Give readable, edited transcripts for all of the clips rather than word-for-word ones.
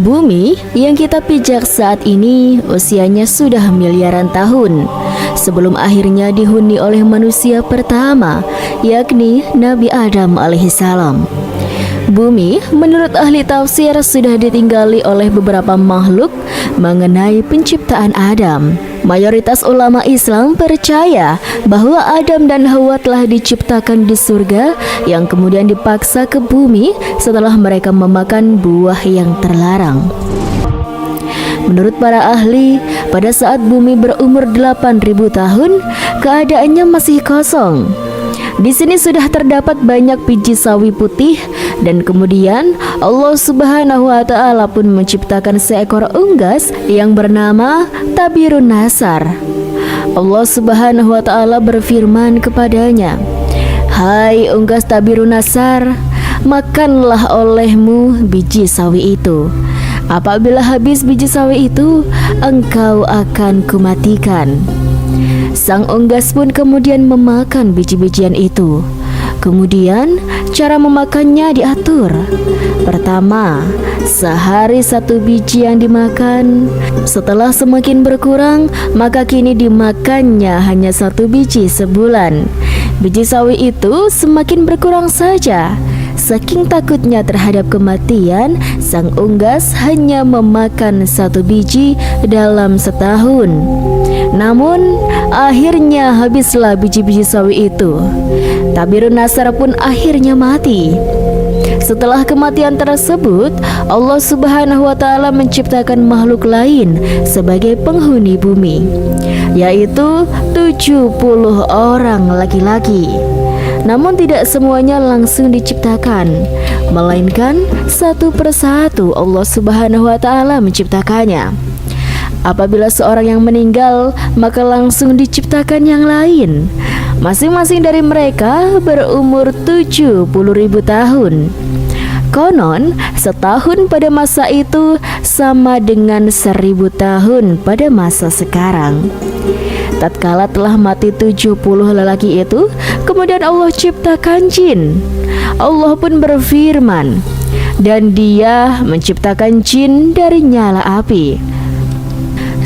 Bumi yang kita pijak saat ini usianya sudah miliaran tahun sebelum akhirnya dihuni oleh manusia pertama, yakni Nabi Adam alaihissalam. Bumi menurut ahli tafsir sudah ditinggali oleh beberapa makhluk mengenai penciptaan Adam. Mayoritas ulama Islam percaya bahwa Adam dan Hawa telah diciptakan di surga yang kemudian dipaksa ke bumi setelah mereka memakan buah yang terlarang. Menurut para ahli, pada saat bumi berumur 8.000 tahun, keadaannya masih kosong. Di sini sudah terdapat banyak biji sawi putih dan kemudian Allah Subhanahu wa taala pun menciptakan seekor unggas yang bernama Tabirun Nasar. Allah Subhanahu wa taala berfirman kepadanya, "Hai unggas Tabirun Nasar, makanlah olehmu biji sawi itu. Apabila habis biji sawi itu, engkau akan kumatikan." Sang unggas pun kemudian memakan biji-bijian itu. Kemudian cara memakannya diatur. Pertama, sehari 1 biji yang dimakan. Setelah semakin berkurang, maka kini dimakannya hanya 1 biji sebulan. Biji sawi itu semakin berkurang saja. Saking takutnya terhadap kematian, sang unggas hanya memakan 1 biji dalam setahun. Namun akhirnya habislah biji-biji sawi itu. Tabirun Nasar pun akhirnya mati. Setelah kematian tersebut, Allah Subhanahu wa taala menciptakan makhluk lain sebagai penghuni bumi, yaitu 70 orang laki-laki. Namun tidak semuanya langsung diciptakan, melainkan satu persatu Allah Subhanahu wa taala menciptakannya. Apabila seorang yang meninggal, maka langsung diciptakan yang lain. Masing-masing dari mereka berumur 70.000 tahun. Konon, setahun pada masa itu sama dengan 1000 tahun pada masa sekarang. Tatkala telah mati 70 lelaki itu, kemudian Allah ciptakan jin. Allah pun berfirman, "Dan Dia menciptakan jin dari nyala api."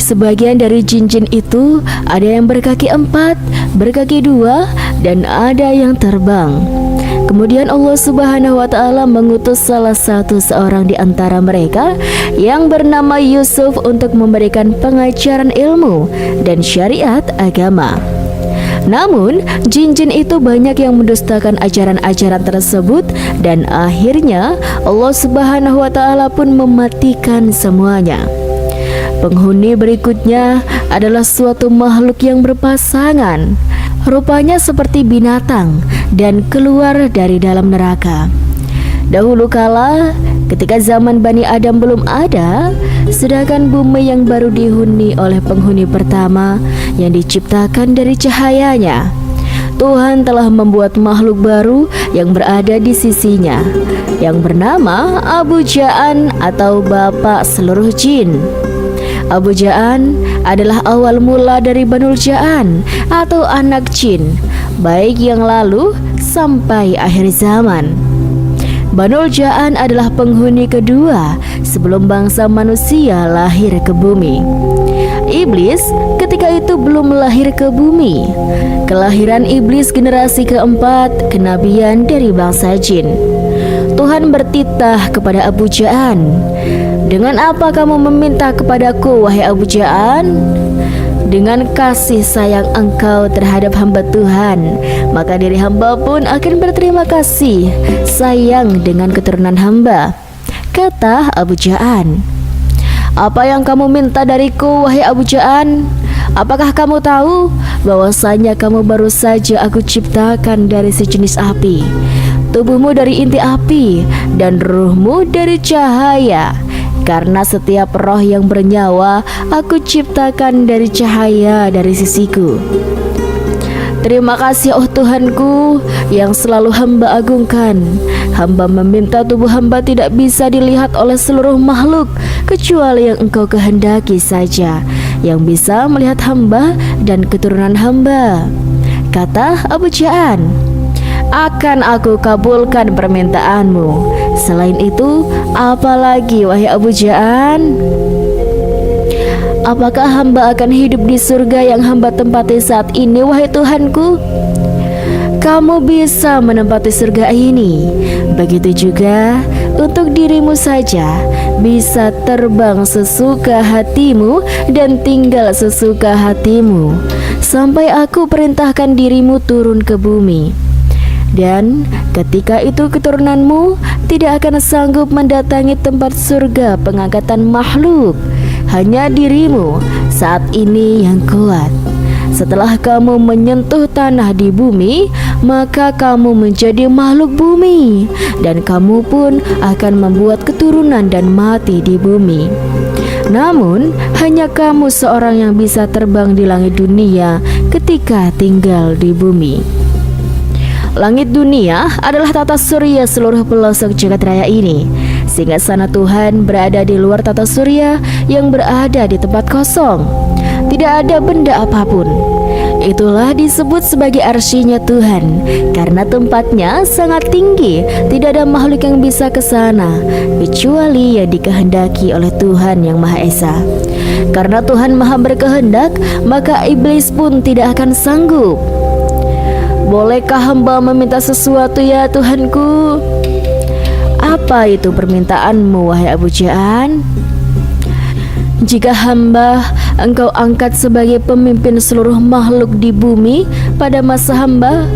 Sebagian dari jin-jin itu ada yang berkaki 4, berkaki 2, dan ada yang terbang. Kemudian Allah Subhanahu wa taala mengutus salah satu seorang di antara mereka yang bernama Yusuf untuk memberikan pengajaran ilmu dan syariat agama. Namun, jin-jin itu banyak yang mendustakan ajaran-ajaran tersebut dan akhirnya Allah Subhanahu wa taala pun mematikan semuanya. Penghuni berikutnya adalah suatu makhluk yang berpasangan. Rupanya seperti binatang dan keluar dari dalam neraka. Dahulu kala, ketika zaman Bani Adam belum ada, sedangkan bumi yang baru dihuni oleh penghuni pertama yang diciptakan dari cahayanya, Tuhan telah membuat makhluk baru yang berada di sisinya, yang bernama Abu Ja'an atau Bapak Seluruh Jin. Abu Ja'an adalah awal mula dari Banul Ja'an atau anak jin, baik yang lalu sampai akhir zaman. Banul Ja'an adalah penghuni kedua sebelum bangsa manusia lahir ke bumi. Iblis ketika itu belum lahir ke bumi. Kelahiran iblis generasi keempat kenabian dari bangsa jin. Tuhan bertitah kepada Abu Ja'an, "Dengan apa kamu meminta kepadaku, wahai Abu Ja'an?" "Dengan kasih sayang engkau terhadap hamba Tuhan, maka diri hamba pun akan berterima kasih sayang dengan keturunan hamba," kata Abu Ja'an. "Apa yang kamu minta dariku, wahai Abu Ja'an? Apakah kamu tahu bahwasanya kamu baru saja aku ciptakan dari sejenis api, tubuhmu dari inti api, dan ruhmu dari cahaya? Karena setiap roh yang bernyawa aku ciptakan dari cahaya dari sisiku. Terima kasih oh Tuhanku yang selalu hamba agungkan. Hamba meminta tubuh hamba tidak bisa dilihat oleh seluruh makhluk kecuali yang engkau kehendaki saja, yang bisa melihat hamba dan keturunan hamba," kata Abu Ja'an. "Akan aku kabulkan permintaanmu Selain itu, apalagi wahai Abu Ja'an? Apakah hamba akan hidup di surga yang hamba tempati saat ini, wahai Tuhanku? Kamu bisa menempati surga ini. Begitu juga untuk dirimu saja, bisa terbang sesuka hatimu dan tinggal sesuka hatimu sampai aku perintahkan dirimu turun ke bumi. Dan ketika itu keturunanmu tidak akan sanggup mendatangi tempat surga pengangkatan makhluk. Hanya dirimu saat ini yang kuat. Setelah kamu menyentuh tanah di bumi, maka kamu menjadi makhluk bumi, dan kamu pun akan membuat keturunan dan mati di bumi. Namun, hanya kamu seorang yang bisa terbang di langit dunia ketika tinggal di bumi. Langit dunia adalah tata surya seluruh pelosok jagat raya ini. Singgasana Tuhan berada di luar tata surya yang berada di tempat kosong. Tidak ada benda apapun. Itulah disebut sebagai arsy-Nya Tuhan, karena tempatnya sangat tinggi. Tidak ada makhluk yang bisa ke sana kecuali yang dikehendaki oleh Tuhan yang Maha Esa. Karena Tuhan Maha berkehendak, maka iblis pun tidak akan sanggup. Bolehkah hamba meminta sesuatu ya Tuhanku? Apa itu permintaanmu wahai Abu Ja'an? Jika hamba engkau angkat sebagai pemimpin seluruh makhluk di bumi pada masa hamba,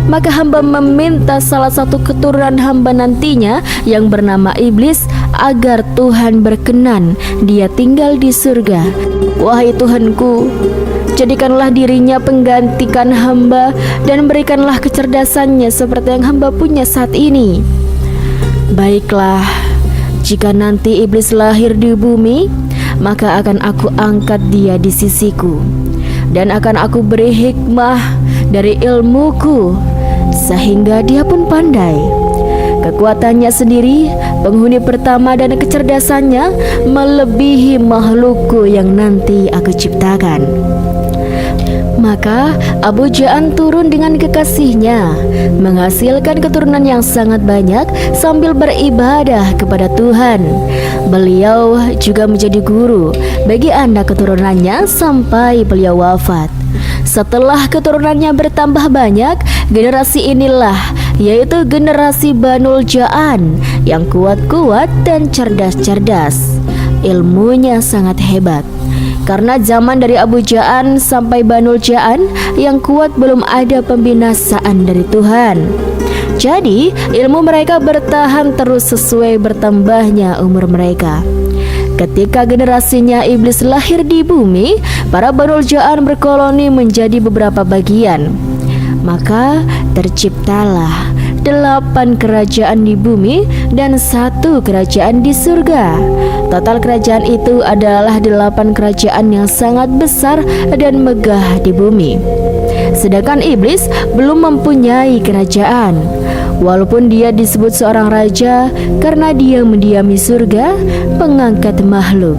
maka hamba meminta salah satu keturunan hamba nantinya yang bernama iblis agar Tuhan berkenan dia tinggal di surga. Wahai Tuhanku, jadikanlah dirinya penggantikan hamba dan berikanlah kecerdasannya seperti yang hamba punya saat ini. Baiklah, jika nanti iblis lahir di bumi, maka akan aku angkat dia di sisiku, dan akan aku beri hikmah dari ilmuku, sehingga dia pun pandai. Kekuatannya sendiri, penghuni pertama dan kecerdasannya melebihi makhlukku yang nanti aku ciptakan. Maka Abu Ja'an turun dengan kekasihnya, menghasilkan keturunan yang sangat banyak sambil beribadah kepada Tuhan. Beliau juga menjadi guru bagi anak keturunannya sampai beliau wafat. Setelah keturunannya bertambah banyak, generasi inilah yaitu generasi Banul Ja'an yang kuat-kuat dan cerdas-cerdas. Ilmunya sangat hebat. Karena zaman dari Abu Ja'an sampai Banul Ja'an yang kuat belum ada pembinasaan dari Tuhan. Jadi ilmu mereka bertahan terus sesuai bertambahnya umur mereka. Ketika generasinya iblis lahir di bumi, para Banul Ja'an berkoloni menjadi beberapa bagian. Maka terciptalah 8 kerajaan di bumi dan 1 kerajaan di surga. Total kerajaan itu adalah 8 kerajaan yang sangat besar dan megah di bumi. Sedangkan iblis belum mempunyai kerajaan, walaupun dia disebut seorang raja karena dia mendiami surga, pengangkat makhluk.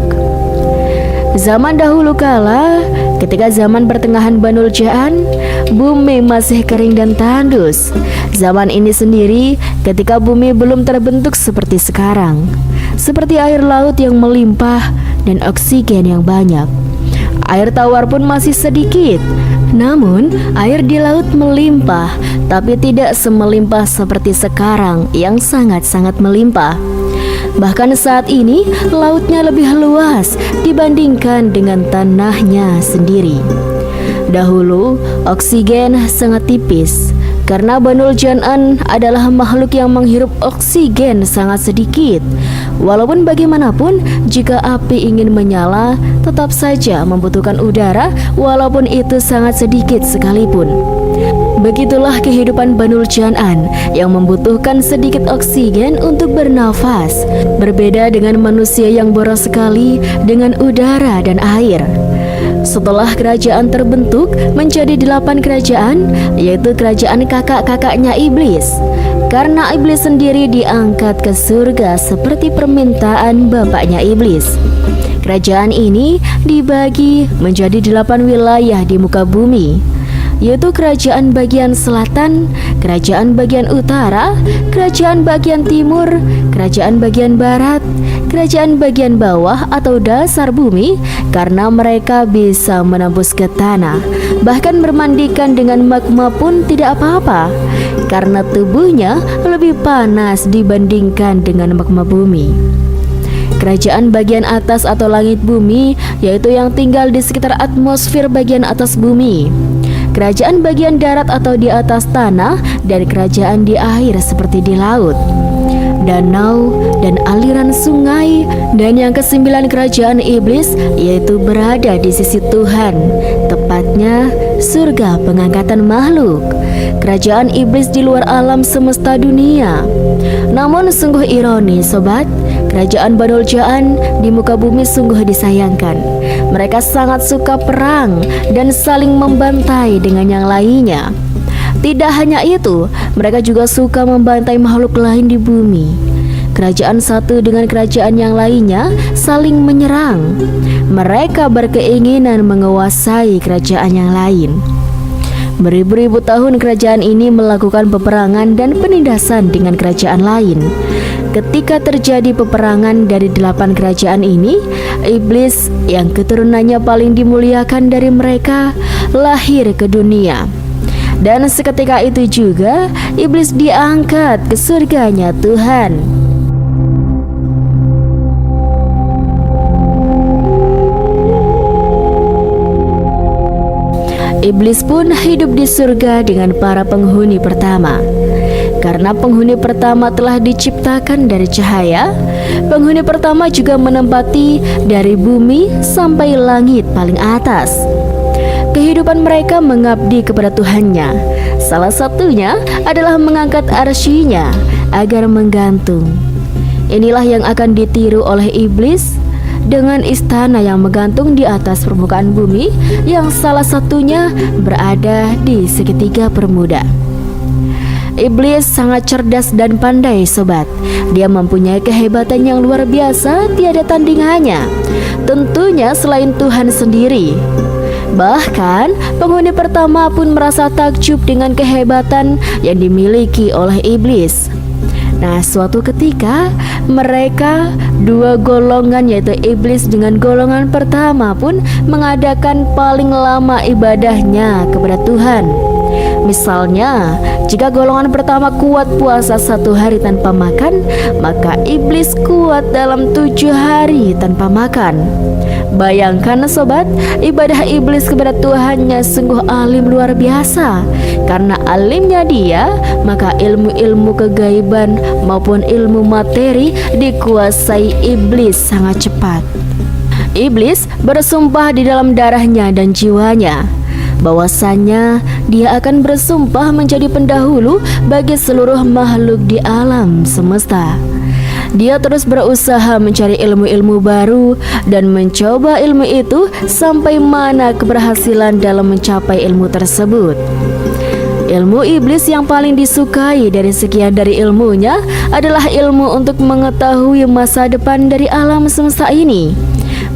Zaman dahulu kala, ketika zaman pertengahan Banul Ja'an, bumi masih kering dan tandus. Zaman ini sendiri ketika bumi belum terbentuk seperti sekarang, seperti air laut yang melimpah dan oksigen yang banyak. Air tawar pun masih sedikit. Namun air di laut melimpah, tapi tidak semelimpah seperti sekarang yang sangat-sangat melimpah. Bahkan saat ini lautnya lebih luas dibandingkan dengan tanahnya sendiri. Dahulu oksigen sangat tipis karena Banul Ja'an adalah makhluk yang menghirup oksigen sangat sedikit. Walaupun bagaimanapun, jika api ingin menyala, tetap saja membutuhkan udara walaupun itu sangat sedikit sekalipun. Begitulah kehidupan Banul Ja'an yang membutuhkan sedikit oksigen untuk bernafas. Berbeda dengan manusia yang boros sekali dengan udara dan air. Setelah kerajaan terbentuk menjadi 8 kerajaan, yaitu kerajaan kakak-kakaknya iblis. Karena iblis sendiri diangkat ke surga seperti permintaan bapaknya iblis. Kerajaan ini dibagi menjadi 8 wilayah di muka bumi. yaitu kerajaan bagian selatan, kerajaan bagian utara, kerajaan bagian timur, kerajaan bagian barat, kerajaan bagian bawah atau dasar bumi, karena mereka bisa menembus ke tanah. Bahkan bermandikan dengan magma pun tidak apa-apa, karena tubuhnya lebih panas dibandingkan dengan magma bumi. Kerajaan bagian atas atau langit bumi, yaitu yang tinggal di sekitar atmosfer bagian atas bumi. Kerajaan bagian darat atau di atas tanah, dan kerajaan di air seperti di laut, danau, dan aliran sungai. Dan yang kesembilan, kerajaan iblis, yaitu berada di sisi Tuhan, tepatnya surga pengangkatan makhluk. Kerajaan iblis di luar alam semesta dunia. Namun sungguh ironis sobat, kerajaan Banul Jaan di muka bumi sungguh disayangkan. Mereka sangat suka perang dan saling membantai dengan yang lainnya. Tidak hanya itu, mereka juga suka membantai makhluk lain di bumi. Kerajaan satu dengan kerajaan yang lainnya saling menyerang. Mereka berkeinginan menguasai kerajaan yang lain. Beribu-ribu tahun kerajaan ini melakukan peperangan dan penindasan dengan kerajaan lain. Ketika terjadi peperangan dari 8 kerajaan ini, iblis yang keturunannya paling dimuliakan dari mereka lahir ke dunia. Dan seketika itu juga iblis diangkat ke surganya Tuhan. Iblis pun hidup di surga dengan para penghuni pertama. Karena penghuni pertama telah diciptakan dari cahaya, penghuni pertama juga menempati dari bumi sampai langit paling atas. Kehidupan mereka mengabdi kepada Tuhannya. Salah satunya adalah mengangkat arsy-Nya agar menggantung. Inilah yang akan ditiru oleh iblis dengan istana yang menggantung di atas permukaan bumi, yang salah satunya berada di segitiga permuda. Iblis sangat cerdas dan pandai sobat. Dia mempunyai kehebatan yang luar biasa, tiada tandingannya. Tentunya selain Tuhan sendiri. Bahkan penghuni pertama pun merasa takjub dengan kehebatan yang dimiliki oleh iblis. Nah, suatu ketika mereka dua golongan, yaitu iblis dengan golongan pertama, pun mengadakan paling lama ibadahnya kepada Tuhan. Misalnya, jika golongan pertama kuat puasa 1 hari tanpa makan, maka iblis kuat dalam 7 hari tanpa makan. Bayangkan sobat, ibadah iblis kepada Tuhannya sungguh alim luar biasa. Karena alimnya dia, maka ilmu-ilmu kegaiban maupun ilmu materi dikuasai iblis sangat cepat. Iblis bersumpah di dalam darahnya dan jiwanya bahwasannya dia akan bersumpah menjadi pendahulu bagi seluruh makhluk di alam semesta. Dia terus berusaha mencari ilmu-ilmu baru dan mencoba ilmu itu sampai mana keberhasilan dalam mencapai ilmu tersebut. Ilmu iblis yang paling disukai dari sekian dari ilmunya adalah ilmu untuk mengetahui masa depan dari alam semesta ini.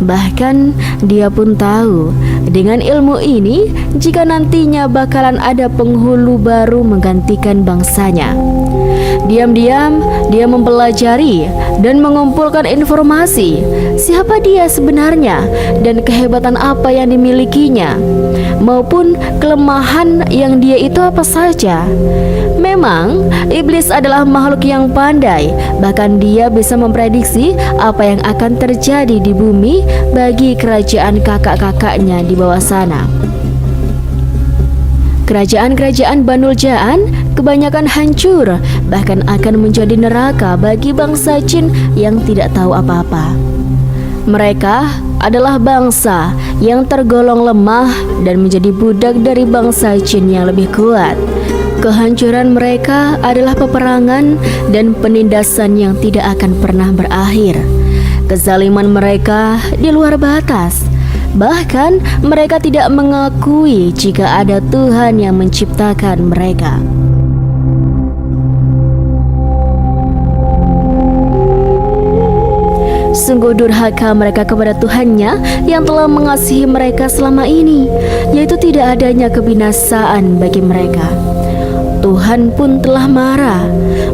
Bahkan dia pun tahu dengan ilmu ini jika nantinya bakalan ada penghulu baru menggantikan bangsanya. Diam-diam dia mempelajari dan mengumpulkan informasi siapa dia sebenarnya dan kehebatan apa yang dimilikinya, maupun kelemahan yang dia itu apa saja. Memang iblis adalah makhluk yang pandai, bahkan dia bisa memprediksi apa yang akan terjadi di bumi bagi kerajaan kakak-kakaknya di bawah sana. Kerajaan-kerajaan Banul Jaan kebanyakan hancur, bahkan akan menjadi neraka bagi bangsa jin yang tidak tahu apa-apa. Mereka adalah bangsa yang tergolong lemah dan menjadi budak dari bangsa jin yang lebih kuat. Kehancuran mereka adalah peperangan dan penindasan yang tidak akan pernah berakhir. Kezaliman mereka di luar batas. Bahkan mereka tidak mengakui jika ada Tuhan yang menciptakan mereka. sungguh durhaka mereka kepada Tuhannya yang telah mengasihi mereka selama ini, yaitu tidak adanya kebinasaan bagi mereka. Tuhan pun telah marah.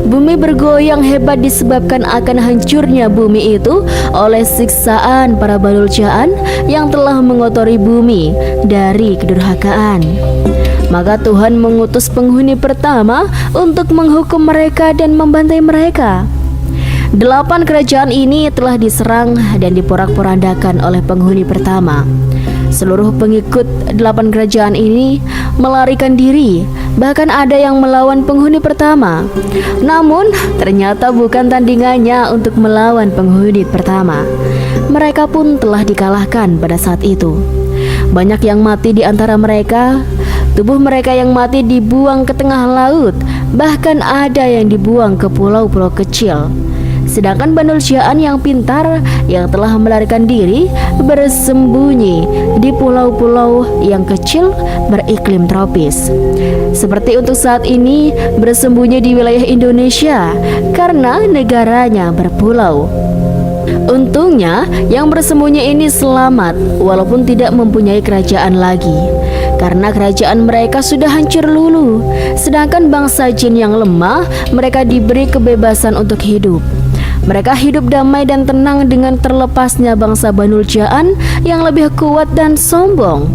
Bumi bergoyang hebat disebabkan akan hancurnya bumi itu oleh siksaan para Banul Ja'an yang telah mengotori bumi dari kedurhakaan. Maka Tuhan mengutus penghuni pertama untuk menghukum mereka dan membantai mereka. 8 kerajaan ini telah diserang dan diporak-porandakan oleh penghuni pertama. Seluruh pengikut 8 kerajaan ini melarikan diri, bahkan ada yang melawan penghuni pertama. Namun ternyata bukan tandingannya untuk melawan penghuni pertama. Mereka pun telah dikalahkan pada saat itu. Banyak yang mati di antara mereka. Tubuh mereka yang mati dibuang ke tengah laut, bahkan ada yang dibuang ke pulau-pulau kecil. Sedangkan Banul Ja'an yang pintar yang telah melarikan diri bersembunyi di pulau-pulau yang kecil beriklim tropis. Seperti untuk saat ini bersembunyi di wilayah Indonesia karena negaranya berpulau. Untungnya yang bersembunyi ini selamat walaupun tidak mempunyai kerajaan lagi, karena kerajaan mereka sudah hancur lulu. Sedangkan bangsa jin yang lemah, mereka diberi kebebasan untuk hidup. Mereka hidup damai dan tenang dengan terlepasnya bangsa Banul Ja'an yang lebih kuat dan sombong.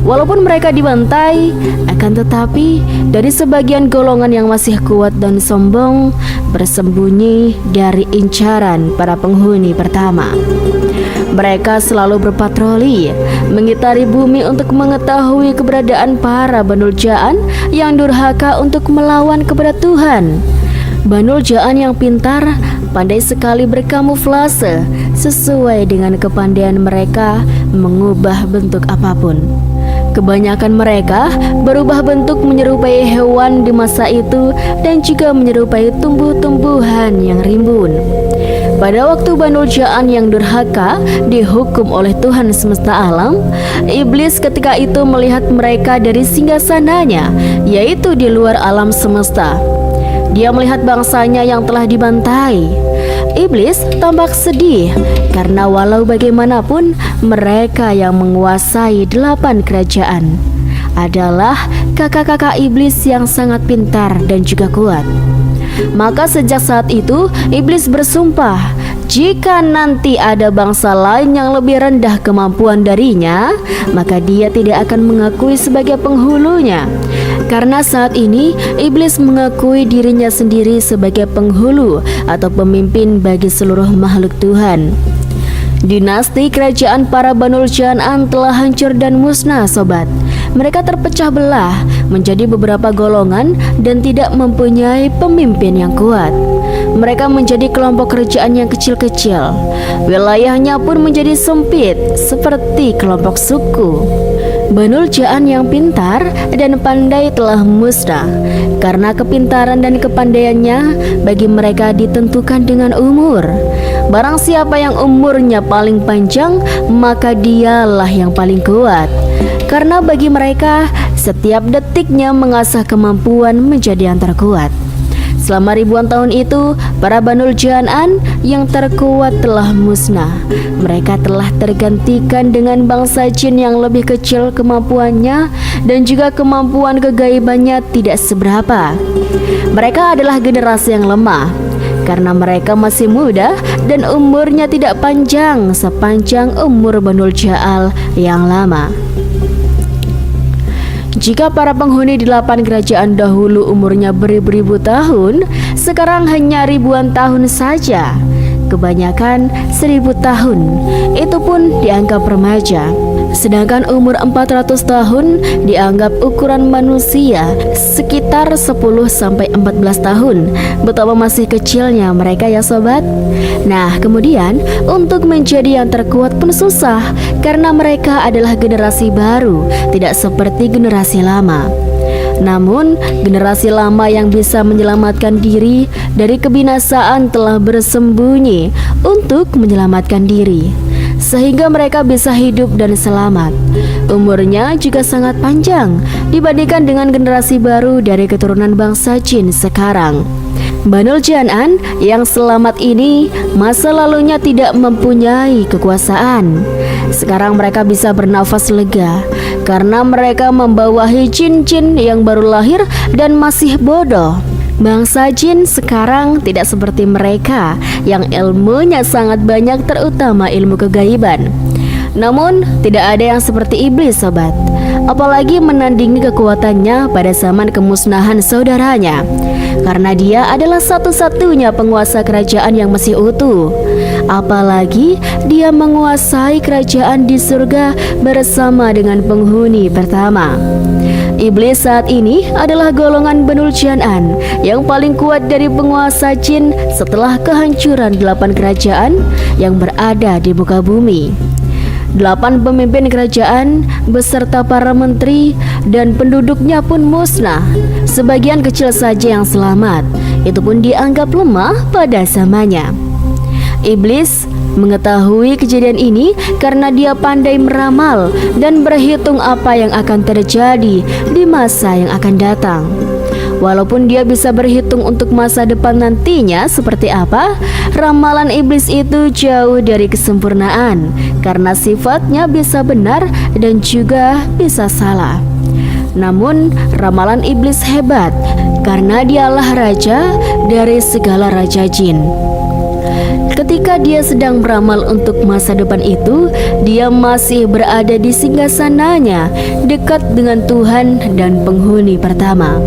Walaupun mereka dibantai, akan tetapi dari sebagian golongan yang masih kuat dan sombong bersembunyi dari incaran para penghuni pertama. Mereka selalu berpatroli, mengitari bumi untuk mengetahui keberadaan para Banul Ja'an yang durhaka untuk melawan kepada Tuhan. Banul Ja'an yang pintar pandai sekali berkamuflase sesuai dengan kepandaian mereka mengubah bentuk apapun. Kebanyakan mereka berubah bentuk menyerupai hewan di masa itu dan juga menyerupai tumbuh-tumbuhan yang rimbun. Pada waktu Banul Ja'an yang durhaka dihukum oleh Tuhan semesta alam, iblis ketika itu melihat mereka dari singgasananya, yaitu di luar alam semesta. Dia melihat bangsanya yang telah dibantai. Iblis tampak sedih karena walau bagaimanapun mereka yang menguasai 8 kerajaan adalah kakak-kakak iblis yang sangat pintar dan juga kuat. Maka sejak saat itu iblis bersumpah, jika nanti ada bangsa lain yang lebih rendah kemampuan darinya, maka dia tidak akan mengakui sebagai penghulunya. Karena saat ini iblis mengakui dirinya sendiri sebagai penghulu atau pemimpin bagi seluruh makhluk Tuhan. Dinasti kerajaan para Banul Ja'an telah hancur dan musnah, sobat. Mereka terpecah belah menjadi beberapa golongan dan tidak mempunyai pemimpin yang kuat. Mereka menjadi kelompok kerajaan yang kecil-kecil. Wilayahnya pun menjadi sempit seperti kelompok suku. Banul Ja'an yang pintar dan pandai telah musnah karena kepintaran dan kepandaiannya bagi mereka ditentukan dengan umur. Barang siapa yang umurnya paling panjang, maka dialah yang paling kuat. Karena bagi mereka, setiap detiknya mengasah kemampuan menjadi yang terkuat. Selama ribuan tahun itu, para Banul Ja'an yang terkuat telah musnah. Mereka telah tergantikan dengan bangsa jin yang lebih kecil kemampuannya dan juga kemampuan kegaibannya tidak seberapa. Mereka adalah generasi yang lemah karena mereka masih muda dan umurnya tidak panjang sepanjang umur Banul Ja'an yang lama. Jika para penghuni 8 kerajaan dahulu umurnya beribu-ribu tahun, sekarang hanya ribuan tahun saja. Kebanyakan 1000 tahun, itu pun dianggap remaja. Sedangkan umur 400 tahun dianggap ukuran manusia sekitar 10-14 tahun. Betapa masih kecilnya mereka ya sobat. Nah kemudian untuk menjadi yang terkuat pun susah karena mereka adalah generasi baru, tidak seperti generasi lama. Namun generasi lama yang bisa menyelamatkan diri dari kebinasaan telah bersembunyi untuk menyelamatkan diri, sehingga mereka bisa hidup dan selamat. Umurnya juga sangat panjang dibandingkan dengan generasi baru dari keturunan bangsa jin sekarang. Banul Jan'an yang selamat ini masa lalunya tidak mempunyai kekuasaan. Sekarang mereka bisa bernafas lega karena mereka membawahi jin-jin yang baru lahir dan masih bodoh. Bangsa jin sekarang tidak seperti mereka yang ilmunya sangat banyak, terutama ilmu kegaiban. Namun tidak ada yang seperti iblis, sobat, apalagi menandingi kekuatannya pada zaman kemusnahan saudaranya, karena dia adalah satu-satunya penguasa kerajaan yang masih utuh. Apalagi dia menguasai kerajaan di surga bersama dengan penghuni pertama. Iblis saat ini adalah golongan Banul Jan'an yang paling kuat dari penguasa jin setelah kehancuran 8 kerajaan yang berada di muka bumi. 8 pemimpin kerajaan beserta para menteri dan penduduknya pun musnah. Sebagian kecil saja yang selamat, itu pun dianggap lemah pada zamannya. Iblis mengetahui kejadian ini karena dia pandai meramal dan berhitung apa yang akan terjadi di masa yang akan datang. Walaupun dia bisa berhitung untuk masa depan nantinya seperti apa, ramalan iblis itu jauh dari kesempurnaan karena sifatnya bisa benar dan juga bisa salah. Namun ramalan iblis hebat karena dialah raja dari segala raja jin. Ketika dia sedang beramal untuk masa depan itu, dia masih berada di singgasananya, dekat dengan Tuhan dan penghuni pertama.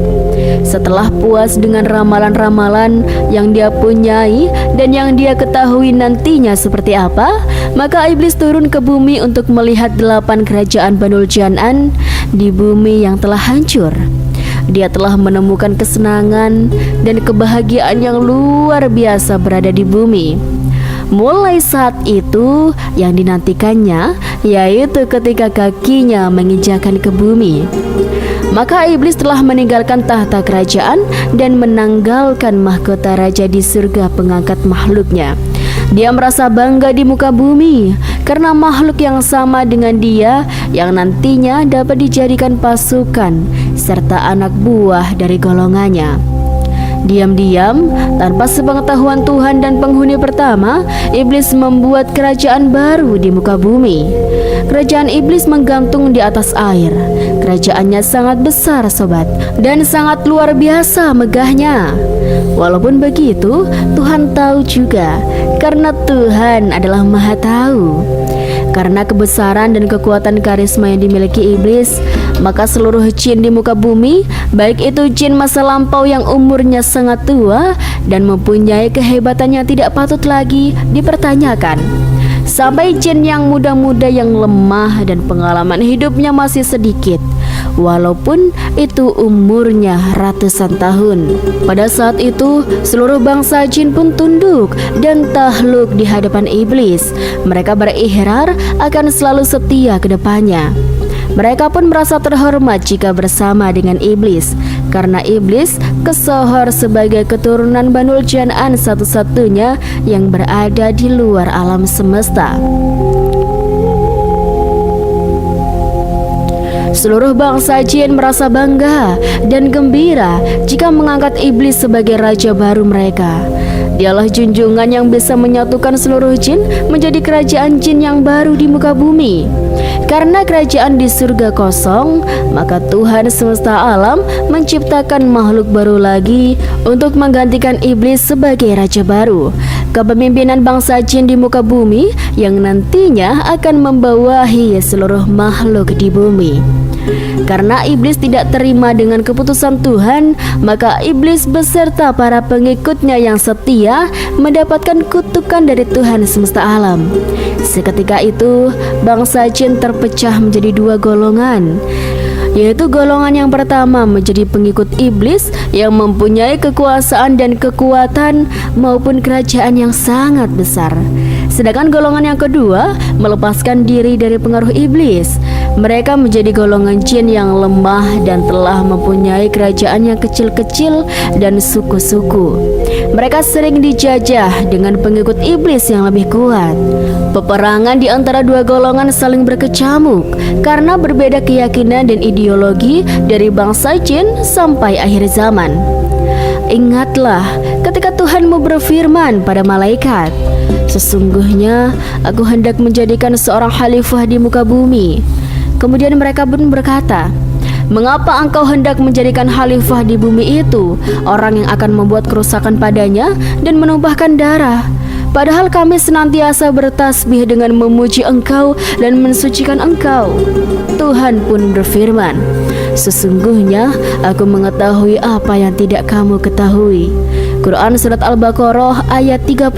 Setelah puas dengan ramalan-ramalan yang dia punyai dan yang dia ketahui nantinya seperti apa, maka iblis turun ke bumi untuk melihat 8 kerajaan Banul Jan'an di bumi yang telah hancur. Dia telah menemukan kesenangan dan kebahagiaan yang luar biasa berada di bumi. Mulai saat itu yang dinantikannya yaitu ketika kakinya menginjakan ke bumi. Maka iblis telah meninggalkan tahta kerajaan dan menanggalkan mahkota raja di surga pengangkat makhluknya. Dia merasa bangga di muka bumi karena makhluk yang sama dengan dia yang nantinya dapat dijadikan pasukan serta anak buah dari golongannya. Diam-diam, tanpa sepengetahuan Tuhan dan penghuni pertama, iblis membuat kerajaan baru di muka bumi. Kerajaan iblis menggantung di atas air. Kerajaannya sangat besar, sobat, dan sangat luar biasa megahnya. Walaupun begitu, Tuhan tahu juga, karena Tuhan adalah Maha Tahu. Karena kebesaran dan kekuatan karisma yang dimiliki iblis, maka seluruh jin di muka bumi, baik itu jin masa lampau yang umurnya sangat tua dan mempunyai kehebatan yang tidak patut lagi dipertanyakan, sampai jin yang muda-muda yang lemah dan pengalaman hidupnya masih sedikit, walaupun itu umurnya ratusan tahun. Pada saat itu, seluruh bangsa jin pun tunduk dan takluk di hadapan iblis. Mereka berikrar akan selalu setia ke depannya. Mereka pun merasa terhormat jika bersama dengan iblis, karena iblis kesohor sebagai keturunan Banul Jan'an satu-satunya yang berada di luar alam semesta. Seluruh bangsa jin merasa bangga dan gembira jika mengangkat iblis sebagai raja baru mereka. Dialah junjungan yang bisa menyatukan seluruh jin menjadi kerajaan jin yang baru di muka bumi. Karena kerajaan di surga kosong, maka Tuhan semesta alam menciptakan makhluk baru lagi untuk menggantikan iblis sebagai raja baru, kepemimpinan bangsa jin di muka bumi yang nantinya akan membawahi seluruh makhluk di bumi. Karena iblis tidak terima dengan keputusan Tuhan, maka iblis beserta para pengikutnya yang setia mendapatkan kutukan dari Tuhan semesta alam. Seketika itu, bangsa jin terpecah menjadi 2 golongan, yaitu golongan yang pertama menjadi pengikut iblis yang mempunyai kekuasaan dan kekuatan maupun kerajaan yang sangat besar. Sedangkan golongan yang kedua melepaskan diri dari pengaruh iblis. Mereka menjadi golongan jin yang lemah dan telah mempunyai kerajaan yang kecil-kecil dan suku-suku. Mereka sering dijajah dengan pengikut iblis yang lebih kuat. Peperangan di antara 2 golongan saling berkecamuk karena berbeda keyakinan dan ideologi dari bangsa jin sampai akhir zaman. Ingatlah, ketika Tuhanmu berfirman pada malaikat, sesungguhnya aku hendak menjadikan seorang khalifah di muka bumi. Kemudian mereka pun berkata, mengapa engkau hendak menjadikan khalifah di bumi itu orang yang akan membuat kerusakan padanya dan menumpahkan darah? Padahal kami senantiasa bertasbih dengan memuji engkau dan mensucikan engkau. Tuhan pun berfirman, sesungguhnya aku mengetahui apa yang tidak kamu ketahui. Quran Surat Al-Baqarah ayat 30.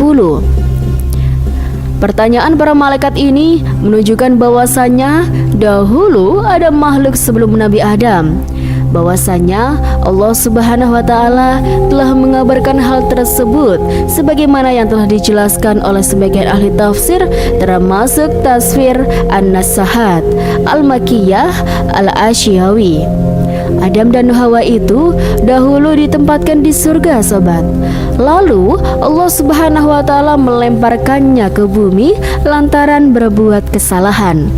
Pertanyaan para malaikat ini menunjukkan bahwasannya dahulu ada makhluk sebelum Nabi Adam. Bahwasanya Allah Subhanahu wa Ta'ala telah mengabarkan hal tersebut sebagaimana yang telah dijelaskan oleh sebagian ahli tafsir, termasuk tafsir An-Nasahat, Al-Makiyah, Al-Asyawi. Adam dan Hawa itu dahulu ditempatkan di surga, sobat. Lalu Allah Subhanahu wa Ta'ala melemparkannya ke bumi lantaran berbuat kesalahan.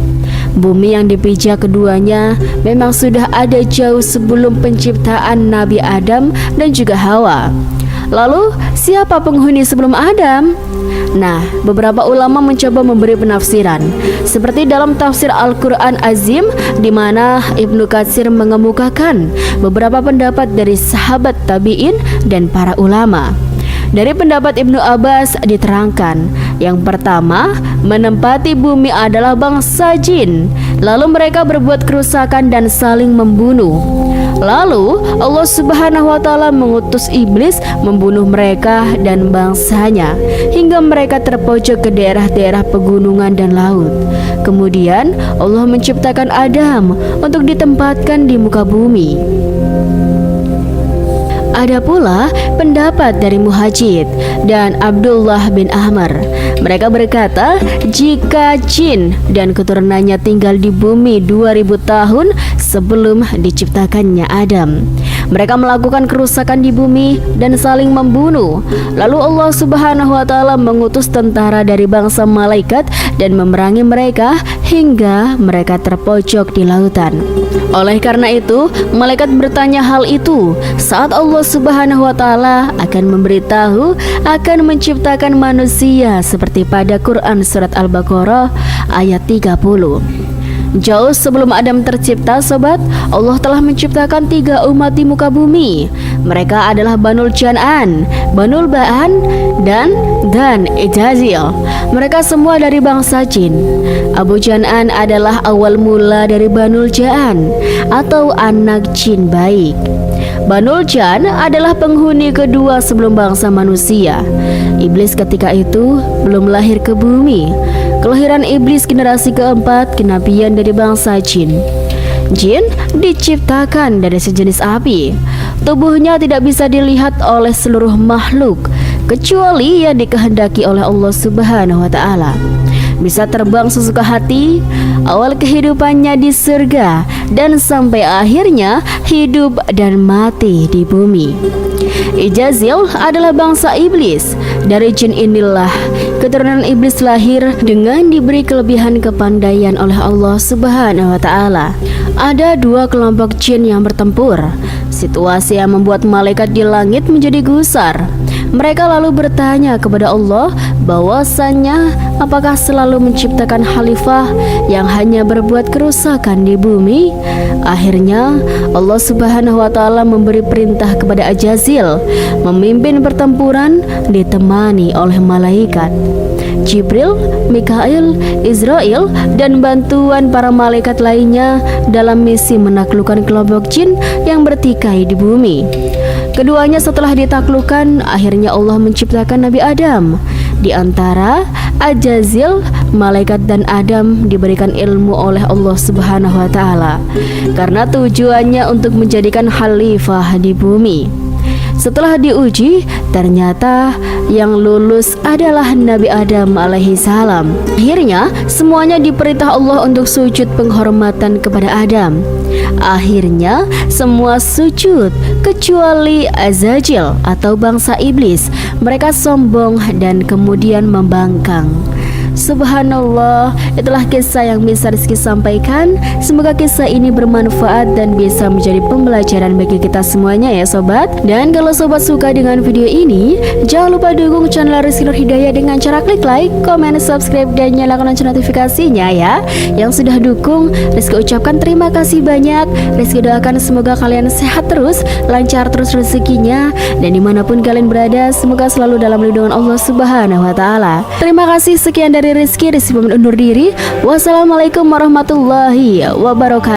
Bumi yang dipijak keduanya memang sudah ada jauh sebelum penciptaan Nabi Adam dan juga Hawa. Lalu siapa penghuni sebelum Adam? Nah, beberapa ulama mencoba memberi penafsiran, seperti dalam tafsir Al-Quran Azim, di mana Ibnu Katsir mengemukakan beberapa pendapat dari sahabat tabi'in dan para ulama. Dari pendapat Ibnu Abbas diterangkan, yang pertama, menempati bumi adalah bangsa jin, lalu mereka berbuat kerusakan dan saling membunuh. Lalu Allah Subhanahu wa Ta'ala mengutus iblis membunuh mereka dan bangsanya hingga mereka terpojok ke daerah-daerah pegunungan dan laut. Kemudian Allah menciptakan Adam untuk ditempatkan di muka bumi. Ada pula pendapat dari Muhajid dan Abdullah bin Ahmar. Mereka berkata, jika jin dan keturunannya tinggal di bumi 2000 tahun sebelum diciptakannya Adam, mereka melakukan kerusakan di bumi dan saling membunuh. Lalu Allah Subhanahu wa Ta'ala mengutus tentara dari bangsa malaikat dan memerangi mereka hingga mereka terpojok di lautan. Oleh karena itu, malaikat bertanya hal itu saat Allah Subhanahu wa Ta'ala akan memberitahu akan menciptakan manusia seperti pada Quran Surat Al-Baqarah ayat 30. Jauh sebelum Adam tercipta, sobat, Allah telah menciptakan 3 umat di muka bumi. Mereka adalah Banul Jan'an, Banul Ba'an, dan Ijazil. Mereka semua dari bangsa jin. Abu Jan'an adalah awal mula dari Banul Ja'an atau anak jin baik. Banul Jan adalah penghuni kedua sebelum bangsa manusia. Iblis ketika itu belum lahir ke bumi. Kelahiran iblis generasi keempat kenabian dari bangsa jin. Jin diciptakan dari sejenis api. Tubuhnya tidak bisa dilihat oleh seluruh makhluk kecuali yang dikehendaki oleh Allah Subhanahu wa Ta'ala. Bisa terbang sesuka hati, awal kehidupannya di surga, dan sampai akhirnya hidup dan mati di bumi. Ijazil adalah bangsa iblis. Dari jin inilah keturunan iblis lahir dengan diberi kelebihan kepandaian oleh Allah Subhanahu wa Ta'ala. Ada 2 kelompok jin yang bertempur. Situasi yang membuat malaikat di langit menjadi gusar. Mereka lalu bertanya kepada Allah bahwasannya apakah selalu menciptakan khalifah yang hanya berbuat kerusakan di bumi. Akhirnya Allah Subhanahu wa Ta'ala memberi perintah kepada Ajazil memimpin pertempuran ditemani oleh malaikat Jibril, Mikail, Israel, dan bantuan para malaikat lainnya dalam misi menaklukkan kelompok jin yang bertikai di bumi. Keduanya setelah ditaklukkan, akhirnya Allah menciptakan Nabi Adam. Di antara Ajazil, malaikat dan Adam diberikan ilmu oleh Allah Subhanahu wa Ta'ala karena tujuannya untuk menjadikan khalifah di bumi. Setelah diuji, ternyata yang lulus adalah Nabi Adam alaihi salam. Akhirnya semuanya diperintah Allah untuk sujud penghormatan kepada Adam. Akhirnya semua sujud kecuali Azazil atau bangsa iblis. Mereka sombong dan kemudian membangkang. Subhanallah, itulah kisah yang bisa Rizky sampaikan. Semoga kisah ini bermanfaat dan bisa menjadi pembelajaran bagi kita semuanya ya sobat. Dan kalau sobat suka dengan video ini, jangan lupa dukung channel Rizky Nur Hidayah dengan cara klik like, komen, subscribe, dan nyalakan lonceng notifikasinya ya. Yang sudah dukung, Rizky ucapkan terima kasih banyak. Rizky doakan semoga kalian sehat terus, lancar terus rezekinya, dan dimanapun kalian berada, semoga selalu dalam lindungan Allah Subhanahu wa Ta'ala. Terima kasih, sekian dari Rizky pamit undur diri. Wassalamualaikum warahmatullahi wabarakatuh.